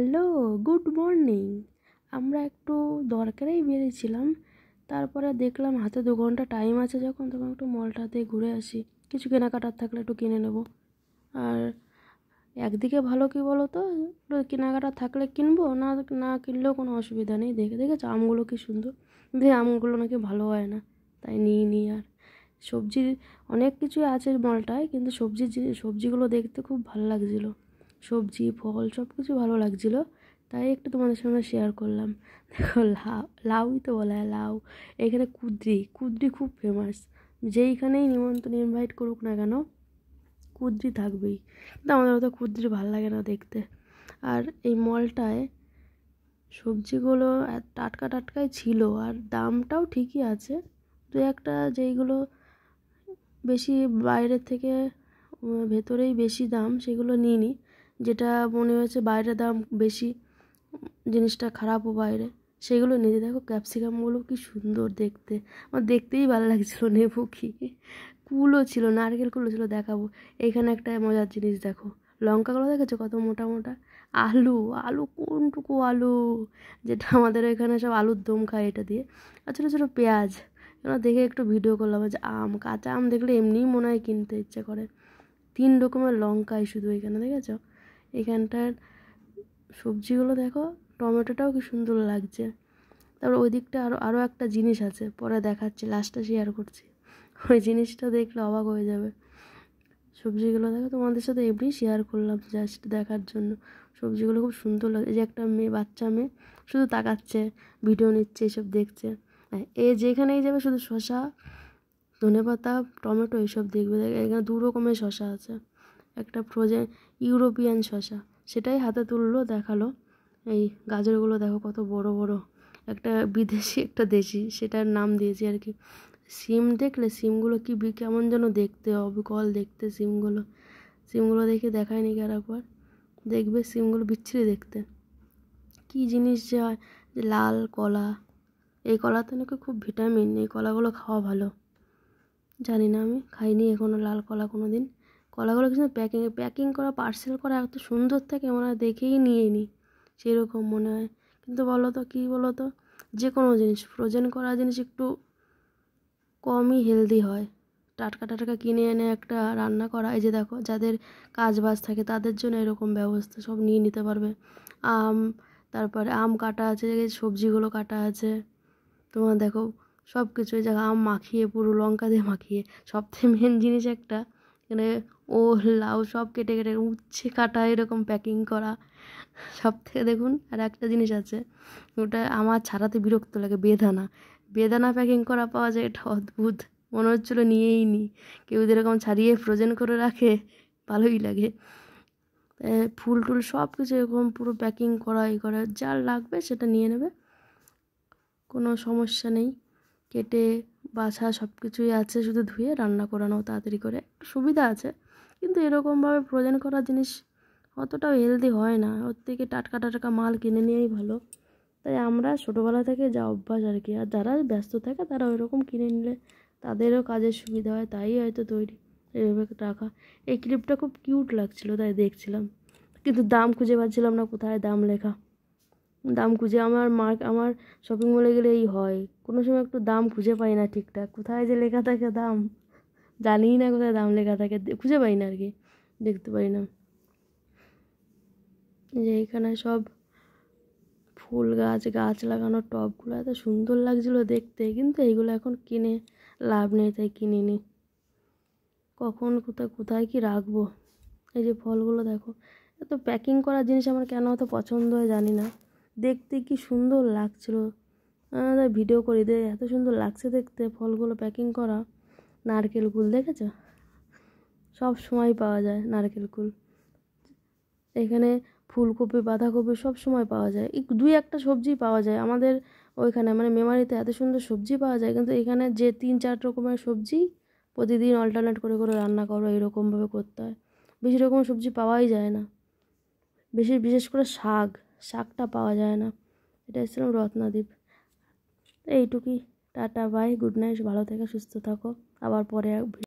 Hello, good morning. আমরা একটু দরকারেই বেরিয়েছিলাম, তারপরে দেখলাম হাতে 2 ঘন্টা টাইম আছে যখন, তখন একটু মলটাতে ঘুরে আসি, কিছু কেনাকাটার থাকলে একটু কিনে নেব। আর একদিকে ভালো কি বলো তো, একটু কেনাকাটা থাকলে কিনবো, না না কিনলেও কোনো অসুবিধা নেই। দেখেছো আমগুলো কি সুন্দর, কিন্তু আমগুলো নাকি ভালো হয় না, তাই নিই। আর সবজি অনেক কিছুই আছে মলটায়, কিন্তু সবজিগুলো দেখতে খুব ভালো লাগছিলো, সবজি ফল সব কিছু ভালো লাগছিলো, তাই একটু তোমাদের সঙ্গে শেয়ার করলাম। দেখো লাউই তো বলা হয়, লাউ। এখানে কুদ্রি খুব ফেমাস, যেইখানেই ইনভাইট করুক না কেন কুদ্রি থাকবেই, কিন্তু আমাদের অত কুদ্রি ভালো লাগে না দেখতে। আর এই মলটায় সবজিগুলো টাটকাই ছিল, আর দামটাও ঠিকই আছে। দু একটা যেইগুলো বেশি বাইরের থেকে ভেতরেই বেশি দাম, সেগুলো নিইনি। যেটা মনে হয়েছে বাইরে দাম বেশি, জিনিসটা খারাপও বাইরে, সেগুলো নিয়ে। দেখো ক্যাপসিকামগুলো কি সুন্দর দেখতে, আমার দেখতেই ভালো লাগছিলো। নেবো কি, কুলও ছিল, নারকেল কুলও ছিল, দেখাবো। এইখানে একটা মজার জিনিস দেখো, লঙ্কাগুলো দেখেছো কত মোটা মোটা। আলু কোনটুকু আলু, যেটা আমাদের এখানে সব আলুর দম খায় এটা দিয়ে। আর ছোটো ছোটো পেঁয়াজ। এবার দেখে একটু ভিডিও করলাম। যে কাঁচা আম দেখলে এমনিই মনে হয় কিনতে ইচ্ছে করে। 3 রকমের লঙ্কাই শুধু এখানে, দেখেছো? এখানটার সবজিগুলো দেখো, টমেটোটাও কি সুন্দর লাগছে। তারপর ওই দিকটা আরও একটা জিনিস আছে, পরে দেখাচ্ছি, লাস্টে শেয়ার করছি। ওই জিনিসটা দেখলে অবাক হয়ে যাবে। সবজিগুলো দেখো, তোমাদের সাথে এমনি শেয়ার করলাম জাস্ট দেখার জন্য। সবজিগুলো খুব সুন্দর লাগে। এই যে একটা বাচ্চা মেয়ে শুধু তাকাচ্ছে, ভিডিও নিচ্ছে, এসব দেখছে। যেখানেই যাবে শুধু শসা, ধনেপাতা, টমেটো এইসব দেখবে। এখানে 2 রকমের শসা আছে, একটা ফ্রোজেন ইউরোপিয়ান শসা, সেটাই হাতে তুললো, দেখালো। এই গাজরগুলো দেখো কত বড় বড়, একটা বিদেশি একটা দেশি, সেটার নাম দিয়েছি আর কি। সিম দেখলে, সিমগুলো কি কেমন যেন দেখতে, অবিকল দেখতে সিমগুলো দেখে দেখায়নি কি আর একবার দেখবে। সিমগুলো বিচ্ছিরি দেখতে, কি জিনিস যে হয়। যে লাল কলা, এই কলাতে নাকি খুব ভিটামিন, এই কলাগুলো খাওয়া ভালো। জানি না, আমি খাইনি এখনও লাল কলা কোনো দিন। কলাগুলো কিন্তু প্যাকিং করা, পার্সেল করা এত সুন্দর থাকে, মনে হয় দেখেই নিয়ে নিই, সেরকম মনে হয়। কিন্তু বলো তো কী বলো তো, যে কোনো জিনিস ফ্রোজেন করা জিনিস একটু কমই হেলদি হয়। টাটকা কিনে এনে একটা রান্না করা, এই যে দেখো যাদের কাজ বাজ থাকে তাদের জন্য এরকম ব্যবস্থা, সব নিয়ে নিতে পারবে। তারপরে আম কাটা আছে, সবজিগুলো কাটা আছে, তোমার দেখো সব কিছু। এই জায়গায় আম মাখিয়ে, পুরো লঙ্কা দিয়ে মাখিয়ে। সবথেকে মেন জিনিস একটা, এখানে লাউ সব কেটে উচ্ছে কাটা, এরকম প্যাকিং করা। সব থেকে দেখুন আর একটা জিনিস আছে, ওটা আমার ছাড়াতে বিরক্ত লাগে, বেদানা প্যাকিং করা পাওয়া যায়। এটা অদ্ভুত, মনে হচ্ছিলো নিয়েই নিই। কেউ যেরকম ছাড়িয়ে ফ্রোজেন করে রাখে, ভালোই লাগে। ফুল টুল সব কিছু এরকম পুরো প্যাকিং করা, যার লাগবে সেটা নিয়ে নেবে, কোনো সমস্যা নেই। কেটে বাছা সব কিছুই আছে, শুধু ধুয়ে রান্না করানো তাড়াতাড়ি করে, একটু সুবিধা আছে। কিন্তু এরকমভাবে ফ্রোজেন করা জিনিস অতটাও হেলদি হয় না, ওর থেকে টাটকা মাল কিনে নিয়েই ভালো। তাই আমরা ছোটোবেলা থেকে যা অভ্যাস আর কি। আর যারা ব্যস্ত থাকে তারা ওইরকম কিনে নিলে তাদেরও কাজের সুবিধা হয়, তাই হয়তো তৈরি এইভাবে রাখা। এই ক্লিপটা খুব কিউট লাগছিলো, তাই দেখছিলাম, কিন্তু দাম খুঁজে পাচ্ছিলাম না, কোথায় দাম লেখা। দাম খুঁজে আমার শপিং মলে গেলে এই হয়, কোনো সময় একটু দাম খুঁজে পাই না ঠিকঠাক, কোথায় যে লেখা থাকে দাম, জানিই না কোথায় দাম লেখা থাকে, খুঁজে পাই না আর কি, দেখতে পাই না। যে এখানে সব ফুল গাছ লাগানোর টবগুলো এত সুন্দর লাগছিলো দেখতে, কিন্তু এইগুলো এখন কিনে লাভ নেই, তাই কিনিনি। কখন কোথায় কি রাখবো। এই যে ফলগুলো দেখো, এত প্যাকিং করা জিনিস আমার কেন অত পছন্দ হয় জানি না, দেখতে কি সুন্দর লাগছিলো, ভিডিও করি দে, এত সুন্দর লাগছে দেখতে ফলগুলো প্যাকিং করা। নারকেল কুল দেখেছো, সব সময় পাওয়া যায় নারকেল কুল। এখানে ফুলকপি, বাঁধাকপি সব সময় পাওয়া যায়। 2-1 সবজি পাওয়া যায় আমাদের ওইখানে, মানে মেমারিতে এত সুন্দর সবজি পাওয়া যায়, কিন্তু এখানে যে 3-4 রকমের সবজি প্রতিদিন অল্টারনেট করে রান্না করো, এরকমভাবে করতে হয়। বেশি রকম সবজি পাওয়াই যায় না, বিশেষ করে শাকটা পাওয়া যায় না। এটা এসেছিলাম রত্নাদ্বীপ। এইটুকুই, টাটা বাই, গুড নাইট, ভালো থেকে সুস্থ থাকো, আবার পরে